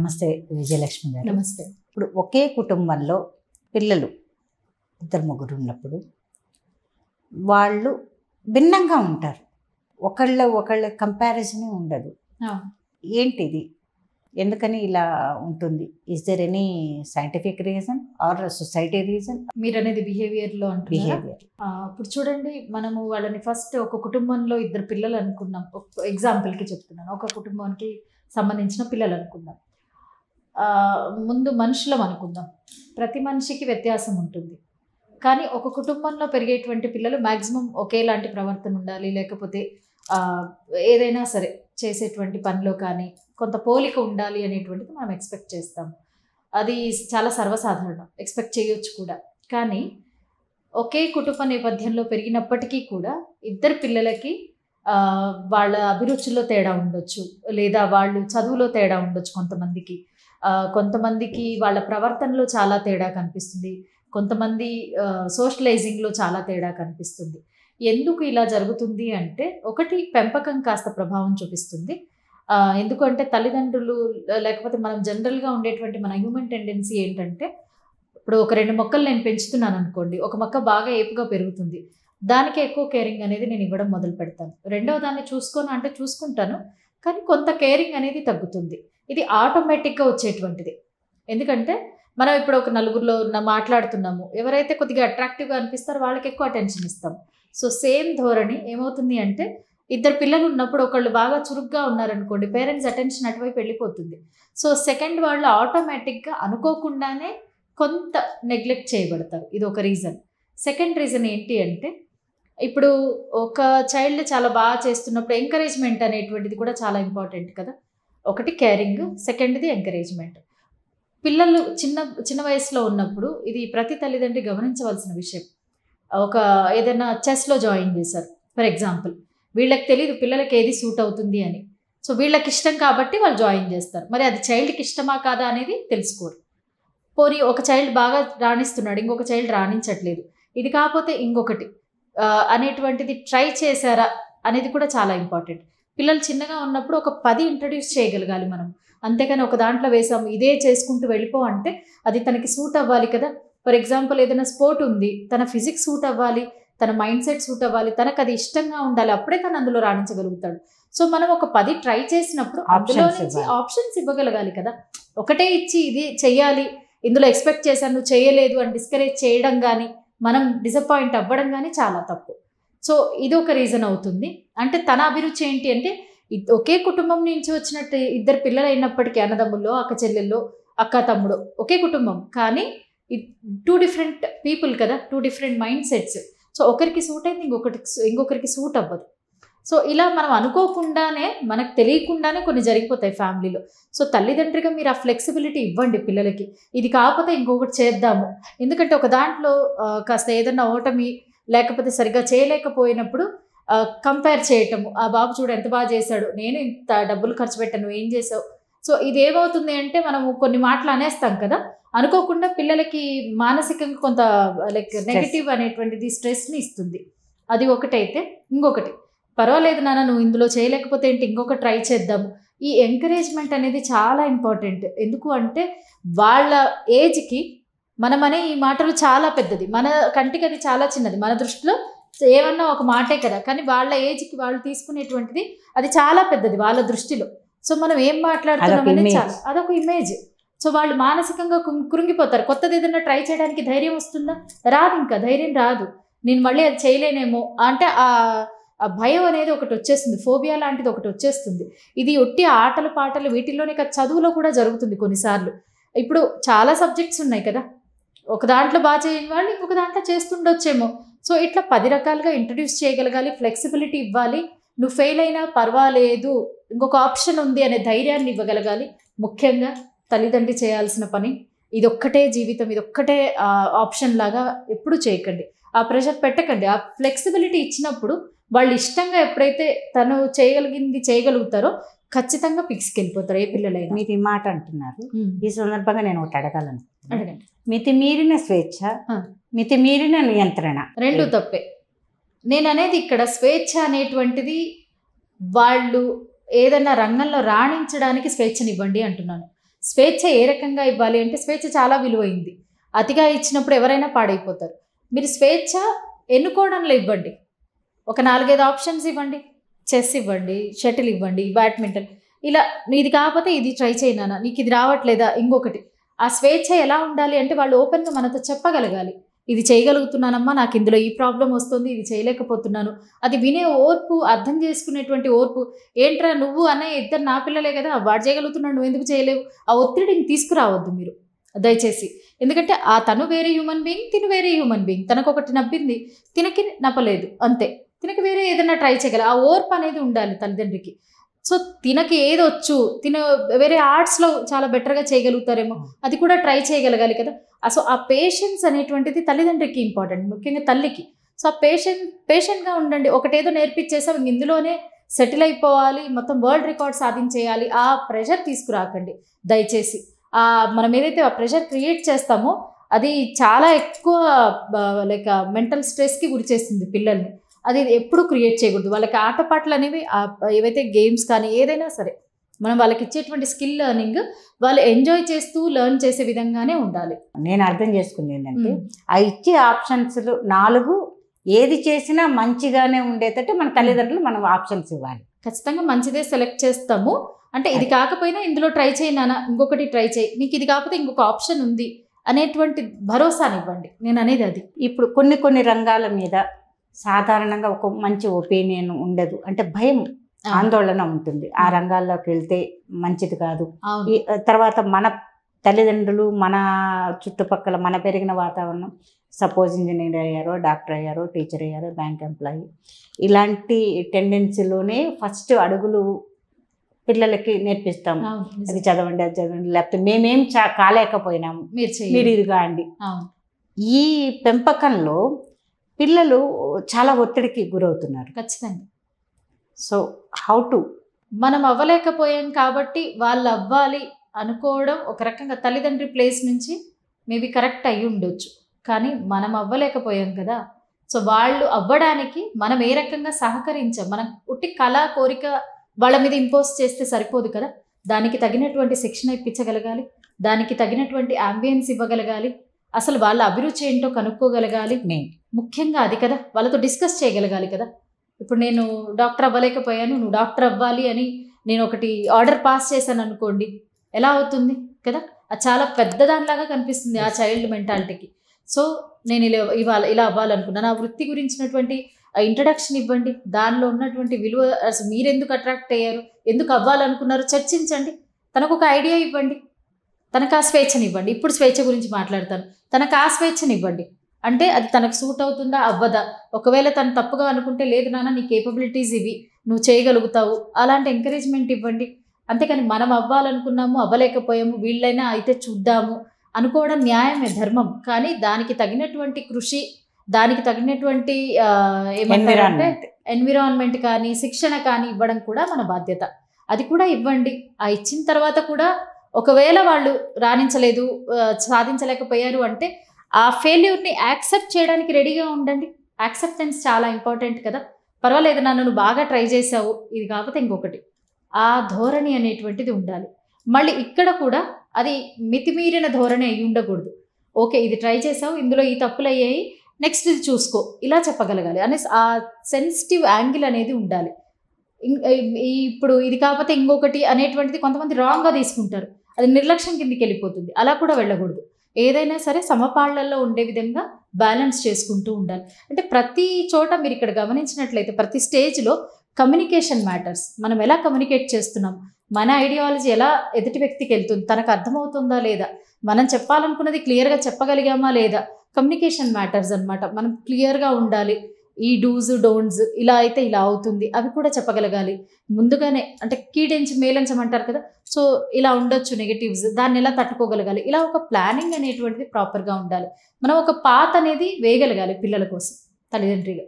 నమస్తే విజయలక్ష్మి గారు. నమస్తే. ఇప్పుడు ఒకే కుటుంబంలో పిల్లలు ఇద్దరు ముగ్గురు ఉన్నప్పుడు వాళ్ళు భిన్నంగా ఉంటారు. ఒకళ్ళ కంపారిజనే ఉండదు. ఏంటిది, ఎందుకని ఇలా ఉంటుంది? Is there any scientific reason or society reason? మీరు అనేది బిహేవియర్లో బిహేవియర్. ఇప్పుడు చూడండి, మనము వాళ్ళని ఫస్ట్ ఒక కుటుంబంలో ఇద్దరు పిల్లలు అనుకున్నాం. ఎగ్జాంపుల్కి చెప్తున్నాను, ఒక కుటుంబానికి సంబంధించిన పిల్లలు అనుకుందాం. ముందు మనుషులం అనుకుందాం. ప్రతి మనిషికి వ్యత్యాసం ఉంటుంది, కానీ ఒక కుటుంబంలో పెరిగేటువంటి పిల్లలు మ్యాక్సిమం ఒకేలాంటి ప్రవర్తన ఉండాలి, లేకపోతే ఏదైనా సరే చేసేటువంటి పనిలో కానీ కొంత పోలిక ఉండాలి అనేటువంటిది మనం ఎక్స్పెక్ట్ చేస్తాం. అది చాలా సర్వసాధారణం, ఎక్స్పెక్ట్ చేయొచ్చు కూడా. కానీ ఒకే కుటుంబ నేపథ్యంలో పెరిగినప్పటికీ కూడా ఇద్దరు పిల్లలకి వాళ్ళ అభిరుచుల్లో తేడా ఉండొచ్చు, లేదా వాళ్ళు చదువులో తేడా ఉండొచ్చు. కొంతమందికి వాళ్ళ ప్రవర్తనలో చాలా తేడా కనిపిస్తుంది, కొంతమంది సోషలైజింగ్లో చాలా తేడా కనిపిస్తుంది. ఎందుకు ఇలా జరుగుతుంది అంటే, ఒకటి పెంపకం కాస్త ప్రభావం చూపిస్తుంది. ఎందుకంటే తల్లిదండ్రులు, లేకపోతే మనం జనరల్గా ఉండేటువంటి మన హ్యూమన్ టెండెన్సీ ఏంటంటే, ఇప్పుడు ఒక 2 మొక్కలు నేను పెంచుతున్నాను అనుకోండి, ఒక మొక్క బాగా ఏపుగా పెరుగుతుంది, దానికి ఎక్కువ కేరింగ్ అనేది నేను ఇవ్వడం మొదలు పెడతాను. రెండవ దాన్ని చూసుకుంటాను, కానీ కొంత కేరింగ్ అనేది తగ్గుతుంది. ఇది ఆటోమేటిక్గా వచ్చేటువంటిది. ఎందుకంటే మనం ఇప్పుడు ఒక నలుగురిలో మాట్లాడుతున్నాము, ఎవరైతే కొద్దిగా అట్రాక్టివ్గా అనిపిస్తారో వాళ్ళకి ఎక్కువ అటెన్షన్ ఇస్తాం. సో సేమ్ ధోరణి ఏమవుతుంది అంటే, ఇద్దరు పిల్లలు ఉన్నప్పుడు ఒకళ్ళు బాగా చురుగ్గా ఉన్నారనుకోండి, పేరెంట్స్ అటెన్షన్ అటువైపు వెళ్ళిపోతుంది. సో సెకండ్ వాళ్ళు ఆటోమేటిక్గా అనుకోకుండానే కొంత నెగ్లెక్ట్ చేయబడతారు. ఇది ఒక రీజన్. సెకండ్ రీజన్ ఏంటి అంటే, ఇప్పుడు ఒక చైల్డ్ చాలా బాగా చేస్తున్నప్పుడు ఎంకరేజ్మెంట్ అనేటువంటిది కూడా చాలా ఇంపార్టెంట్ కదా. ఒకటి కేరింగ్, సెకండ్ది ఎంకరేజ్మెంట్. పిల్లలు చిన్న వయసులో ఉన్నప్పుడు ఇది ప్రతి తల్లిదండ్రి గమనించవలసిన విషయం. ఏదైనా చెస్లో జాయిన్ చేశారు ఫర్ ఎగ్జాంపుల్, వీళ్ళకి తెలియదు పిల్లలకి ఏది సూట్ అవుతుంది అని. సో వీళ్ళకి ఇష్టం కాబట్టి వాళ్ళు జాయిన్ చేస్తారు. మరి అది చైల్డ్కి ఇష్టమా కాదా అనేది తెలుసుకోరు. పోనీ ఒక చైల్డ్ బాగా రాణిస్తున్నాడు, ఇంకొక చైల్డ్ రాణించట్లేదు, ఇది కాకపోతే ఇంకొకటి అనేటువంటిది ట్రై చేశారా అనేది కూడా చాలా ఇంపార్టెంట్. పిల్లలు చిన్నగా ఉన్నప్పుడు ఒక 10 ఇంట్రడ్యూస్ చేయగలగాలి మనం. అంతేకాని ఒక దాంట్లో వేసాము ఇదే చేసుకుంటూ వెళ్ళిపో అంటే అది తనకి సూట్ అవ్వాలి కదా. ఫర్ ఎగ్జాంపుల్ ఏదైనా స్పోర్ట్ ఉంది, తన ఫిజిక్స్ సూట్ అవ్వాలి, తన మైండ్ సెట్ సూట్ అవ్వాలి, తనకు అది ఇష్టంగా ఉండాలి, అప్పుడే తను అందులో రాణించగలుగుతాడు. సో మనం ఒక 10 ట్రై చేసినప్పుడు అందులో నుంచి ఆప్షన్స్ ఇవ్వగలగాలి కదా. ఒకటే ఇచ్చి ఇది చెయ్యాలి, ఇందులో ఎక్స్పెక్ట్ చేశాను నువ్వు చేయలేదు అని డిస్కరేజ్ చేయడం కానీ, మనం డిసప్పాయింట్ అవ్వడం కానీ చాలా తప్పు. సో ఇది ఒక రీజన్ అవుతుంది. అంటే తన అభిరుచి ఏంటి అంటే, ఒకే కుటుంబం నుంచి వచ్చినట్టు ఇద్దరు పిల్లలు అయినప్పటికీ, అన్నదమ్ముల్లో, అక్క చెల్లెల్లో, అక్క తమ్ముడు, ఒకే కుటుంబం, కానీ 2 డిఫరెంట్ పీపుల్ కదా, 2 డిఫరెంట్ మైండ్ సెట్స్. సో ఒకరికి సూట్ అయింది, ఇంకొకరికి సూట్ అవ్వదు. సో ఇలా మనం అనుకోకుండానే, మనకు తెలియకుండానే కొన్ని జరిగిపోతాయి ఫ్యామిలీలో. సో తల్లిదండ్రిగా మీరు ఆ ఫ్లెక్సిబిలిటీ ఇవ్వండి పిల్లలకి. ఇది కాకపోతే ఇంకొకటి చేద్దాము. ఎందుకంటే ఒక దాంట్లో కాస్త ఏదన్నా ఓటమి, లేకపోతే సరిగ్గా చేయలేకపోయినప్పుడు కంపేర్ చేయటము, ఆ బాబు చూడు ఎంత బాగా చేశాడు, నేను ఇంత డబ్బులు ఖర్చు పెట్టాను, ఏం చేసావు. సో ఇది ఏమవుతుంది అంటే, మనము కొన్ని మాటలు అనేస్తాం కదా, అనుకోకుండా పిల్లలకి మానసికంగా కొంత నెగటివ్ అనేటువంటిది స్ట్రెస్ని ఇస్తుంది. అది ఒకటైతే, ఇంకొకటి పర్వాలేదు నాన్న నువ్వు ఇందులో చేయలేకపోతే ఏంటి, ఇంకొక ట్రై చేద్దాము. ఈ ఎంకరేజ్మెంట్ అనేది చాలా ఇంపార్టెంట్. ఎందుకు అంటే వాళ్ళ ఏజ్కి మనమనే ఈ మాటలు చాలా పెద్దది, మన కంటికి అది చాలా చిన్నది, మన దృష్టిలో ఏమన్నా ఒక మాటే కదా, కానీ వాళ్ళ ఏజ్కి వాళ్ళు తీసుకునేటువంటిది అది చాలా పెద్దది వాళ్ళ దృష్టిలో. సో మనం ఏం మాట్లాడుతున్నాం అనేది అదొక ఇమేజ్. సో వాళ్ళు మానసికంగా కృంగిపోతారు. కొత్తది ఏదైనా ట్రై చేయడానికి ధైర్యం వస్తుందా? రాదు, ఇంకా ధైర్యం రాదు. నేను మళ్ళీ అది చేయలేనేమో అంటే ఆ భయం అనేది ఒకటి వచ్చేస్తుంది, ఫోబియా లాంటిది ఒకటి వచ్చేస్తుంది. ఇది ఒట్టి ఆటలు పాటలు వీటిల్లోనే కాదు, చదువులో కూడా జరుగుతుంది కొన్నిసార్లు. ఇప్పుడు చాలా సబ్జెక్ట్స్ ఉన్నాయి కదా, ఒక దాంట్లో బాగా చేయని వాళ్ళు ఇంకొక దాంట్లో చేస్తుండొచ్చేమో. సో ఇట్లా 10 రకాలుగా ఇంట్రడ్యూస్ చేయగలగాలి, ఫ్లెక్సిబిలిటీ ఇవ్వాలి. నువ్వు ఫెయిల్ అయినా పర్వాలేదు, ఇంకొక ఆప్షన్ ఉంది అనే ధైర్యాన్ని ఇవ్వగలగాలి. ముఖ్యంగా తల్లిదండ్రి చేయాల్సిన పని ఇదొక్కటే జీవితం, ఇదొక్కటే ఆప్షన్ లాగా ఎప్పుడు చేయకండి. ఆ ప్రెషర్ పెట్టకండి. ఆ ఫ్లెక్సిబిలిటీ ఇచ్చినప్పుడు వాళ్ళు ఇష్టంగా ఎప్పుడైతే తను చేయగలిగింది చేయగలుగుతారో ఖచ్చితంగా పిక్స్కి వెళ్ళిపోతారు ఏ పిల్లలైనా. మీరు ఈ మాట అంటున్నారు, ఈ సందర్భంగా నేను ఒకటి అడగాలనుకుంటున్నాను. అడగండి. మితిమీరిన స్వేచ్ఛ, మితిమీరిన నియంత్రణ రెండు తప్పే. నేను అనేది ఇక్కడ స్వేచ్ఛ అనేటువంటిది వాళ్ళు ఏదైనా రంగంలో రాణించడానికి స్వేచ్ఛనివ్వండి అంటున్నాను. స్వేచ్ఛ ఏ రకంగా ఇవ్వాలి అంటే స్వేచ్ఛ చాలా విలువైంది. అతిగా ఇచ్చినప్పుడు ఎవరైనా పాడైపోతారు. మీరు స్వేచ్ఛ ఎన్నుకోవడంలో ఇవ్వండి. ఒక 4-5 ఆప్షన్స్ ఇవ్వండి. చెస్ ఇవ్వండి, షటిల్ ఇవ్వండి, బ్యాడ్మింటన్, ఇలా ఇది కాకపోతే ఇది ట్రై చేయనా, నీకు ఇది రావట్లేదా ఇంకొకటి. ఆ స్వేచ్ఛ ఎలా ఉండాలి అంటే వాళ్ళు ఓపెన్గా మనతో చెప్పగలగాలి. ఇది చేయగలుగుతున్నానమ్మా, నాకు ఇందులో ఈ ప్రాబ్లం వస్తుంది, ఇది చేయలేకపోతున్నాను. అది వినే ఓర్పు, అర్థం చేసుకునేటువంటి ఓర్పు. ఏంట్రా నువ్వు అన్నయ్య ఇద్దరు నా పిల్లలే కదా, వాడు చేయగలుగుతున్నాడు నువ్వు ఎందుకు చేయలేవు, ఆ ఒత్తిడిని తీసుకురావద్దు మీరు దయచేసి. ఎందుకంటే ఆ తను వేరే హ్యూమన్ బీయింగ్, తిను వేరే హ్యూమన్ బీయింగ్. తనకు ఒకటి నవ్వింది, తినకి నప్పలేదు, అంతే. తినకి వేరే ఏదైనా ట్రై చేయగల ఆ ఓర్పు అనేది ఉండాలి తల్లిదండ్రికి. సో తినకి ఏది వచ్చు, తిన వేరే ఆర్ట్స్లో చాలా బెటర్గా చేయగలుగుతారేమో, అది కూడా ట్రై చేయగలగాలి కదా. సో ఆ పేషెన్స్ అనేటువంటిది తల్లిదండ్రికి ఇంపార్టెంట్, ముఖ్యంగా తల్లికి. సో ఆ పేషెంట్గా ఉండండి. ఒకటేదో నేర్పించేసాం ఇందులోనే సెటిల్ అయిపోవాలి, మొత్తం వరల్డ్ రికార్డ్ సాధించేయాలి, ఆ ప్రెషర్ తీసుకురాకండి దయచేసి. మనం ఏదైతే ఆ ప్రెషర్ క్రియేట్ చేస్తామో అది చాలా ఎక్కువ లైక్ మెంటల్ స్ట్రెస్కి గురి చేస్తుంది పిల్లల్ని. అది ఎప్పుడు క్రియేట్ చేయకూడదు. వాళ్ళకి ఆటపాటలు అనేవి ఏవైతే గేమ్స్ కానీ ఏదైనా సరే మనం వాళ్ళకి ఇచ్చేటువంటి స్కిల్ లెర్నింగ్ వాళ్ళు ఎంజాయ్ చేస్తూ లెర్న్ చేసే విధంగానే ఉండాలి. నేను అర్థం చేసుకుంది ఏంటంటే ఆ ఇచ్చే ఆప్షన్స్ 4 ఏది చేసినా మంచిగానే ఉండేటట్టు మన తల్లిదండ్రులు మనం ఆప్షన్స్ ఇవ్వాలి. ఖచ్చితంగా మంచిదే సెలెక్ట్ చేస్తాము. అంటే ఇది కాకపోయినా ఇందులో ట్రై చేయనా, ఇంకొకటి ట్రై చేయి, నీకు ఇది కాకపోతే ఇంకొక ఆప్షన్ ఉంది అనేటువంటి భరోసానివ్వండి. నేను అనేది అది. ఇప్పుడు కొన్ని రంగాల మీద సాధారణంగా ఒక మంచి ఒపీనియన్ ఉండదు, అంటే భయం, ఆందోళన ఉంటుంది. ఆ రంగాల్లోకి వెళ్తే మంచిది కాదు. తర్వాత మన తల్లిదండ్రులు, మన చుట్టుపక్కల మన పెరిగిన వాతావరణం, సపోజ్ ఇంజనీర్ అయ్యారో, డాక్టర్ అయ్యారో, టీచర్ అయ్యారో, బ్యాంక్ ఎంప్లాయీ, ఇలాంటి టెండెన్సీలోనే ఫస్ట్ అడుగులు పిల్లలకి నేర్పిస్తాం. అది చదవండి, అది చదవండి, లేకపోతే మేమేం కాలేకపోయినాము మీరు ఇది కాండి. ఈ పెంపకంలో పిల్లలు చాలా ఒత్తిడికి గురవుతున్నారు. ఖచ్చితంగా. సో హౌ టు, మనం అవ్వలేకపోయాం కాబట్టి వాళ్ళు అవ్వాలి అనుకోవడం ఒక రకంగా తల్లిదండ్రి ప్లేస్ నుంచి మేబీ కరెక్ట్ అయ్యి ఉండొచ్చు, కానీ మనం అవ్వలేకపోయాం కదా. సో వాళ్ళు అవ్వడానికి మనం ఏ రకంగా సహకరించాం. మనం ఉట్టి కళ కోరిక వాళ్ళ మీద ఇంపోజ్ చేస్తే సరిపోదు కదా. దానికి తగినటువంటి శిక్షణ ఇప్పించగలగాలి, దానికి తగినటువంటి అంబియన్స్ ఇవ్వగలగాలి, అసలు వాళ్ళ అభిరుచి ఏంటో కనుక్కోగలగాలి. ముఖ్యంగా అది కదా, వాళ్ళతో డిస్కస్ చేయగలగాలి కదా. ఇప్పుడు నేను డాక్టర్ అవ్వలేకపోయాను, నువ్వు డాక్టర్ అవ్వాలి అని నేను ఒకటి ఆర్డర్ పాస్ చేశాను అనుకోండి, ఎలా అవుతుంది కదా. అది చాలా పెద్దదానిలాగా కనిపిస్తుంది ఆ చైల్డ్ మెంటాలిటీకి. సో నేను ఇలా అవ్వాలనుకున్నాను, ఆ వృత్తి గురించినటువంటి ఇంట్రడక్షన్ ఇవ్వండి, దానిలో ఉన్నటువంటి విలువ, అసలు మీరెందుకు అట్రాక్ట్ అయ్యారు, ఎందుకు అవ్వాలనుకున్నారు చర్చించండి. తనకు ఒక ఐడియా ఇవ్వండి, తనకు ఆ స్వేచ్ఛనివ్వండి. ఇప్పుడు స్వేచ్ఛ గురించి మాట్లాడతాను. తనకు ఆ స్వేచ్ఛనివ్వండి. అంటే అది తనకు సూట్ అవుతుందా అవ్వదా. ఒకవేళ తను తప్పుగా అనుకుంటే లేదు నాన్న నీ కేపబిలిటీస్ ఇవి, నువ్వు చేయగలుగుతావు, అలాంటి ఎంకరేజ్మెంట్ ఇవ్వండి. అంతేకాని మనం అవ్వాలనుకున్నాము అవ్వలేకపోయాము, వీళ్ళైనా అయితే చూద్దాము అనుకోవడం న్యాయమే, ధర్మం. కానీ దానికి తగినటువంటి కృషి, దానికి తగినటువంటి ఏమంటారంటే ఎన్విరాన్మెంట్ కానీ శిక్షణ కానీ ఇవ్వడం కూడా మన బాధ్యత. అది కూడా ఇవ్వండి. ఆ ఇచ్చిన తర్వాత కూడా ఒకవేళ వాళ్ళు రాణించలేదు, సాధించలేకపోయారు అంటే ఆ ఫెయిల్యూర్ని యాక్సెప్ట్ చేయడానికి రెడీగా ఉండండి. యాక్సెప్టెన్స్ చాలా ఇంపార్టెంట్ కదా. పర్వాలేదు నాన్న నువ్వు బాగా ట్రై చేసావు, ఇది కాకపోతే ఇంకొకటి, ఆ ధోరణి అనేటువంటిది ఉండాలి. మళ్ళీ ఇక్కడ కూడా అది మితిమీరిన ధోరణి అయి ఉండకూడదు. ఓకే ఇది ట్రై చేసావు, ఇందులో ఈ తప్పులు అయ్యాయి, నెక్స్ట్ ఇది చూసుకో, ఇలా చెప్పగలగాలి అనే ఆ సెన్సిటివ్ యాంగిల్ అనేది ఉండాలి. ఇప్పుడు ఇది కాకపోతే ఇంకొకటి అనేటువంటిది కొంతమంది రాంగ్గా తీసుకుంటారు, అది నిర్లక్ష్యం కిందకి వెళ్ళిపోతుంది. అలా కూడా వెళ్ళకూడదు. ఏదైనా సరే సమపాళ్లలో ఉండే విధంగా బ్యాలెన్స్ చేసుకుంటూ ఉండాలి. అంటే ప్రతి చోట మీరు ఇక్కడ గమనించినట్లయితే ప్రతి స్టేజ్లో కమ్యూనికేషన్ మ్యాటర్స్. మనం ఎలా కమ్యూనికేట్ చేస్తున్నాం, మన ఐడియాలజీ ఎలా ఎదుటి వ్యక్తికి వెళ్తుంది, తనకు అర్థమవుతుందా లేదా, మనం చెప్పాలనుకున్నది క్లియర్గా చెప్పగలిగామా లేదా, కమ్యూనికేషన్ మ్యాటర్స్ అనమాట. మనం క్లియర్గా ఉండాలి. ఈ డూస్ డోంట్స్ ఇలా అయితే ఇలా అవుతుంది అవి కూడా చెప్పగలగాలి ముందుగానే. అంటే మేలంచమంటారు కదా, సో ఇలా ఉండొచ్చు నెగటివ్స్, దాన్ని ఎలా తట్టుకోగలగాలి, ఇలా ఒక ప్లానింగ్ అనేటువంటిది ప్రాపర్గా ఉండాలి. మనం ఒక పాత్ అనేది వేయగలగాలి పిల్లల కోసం తల్లిదండ్రిగా.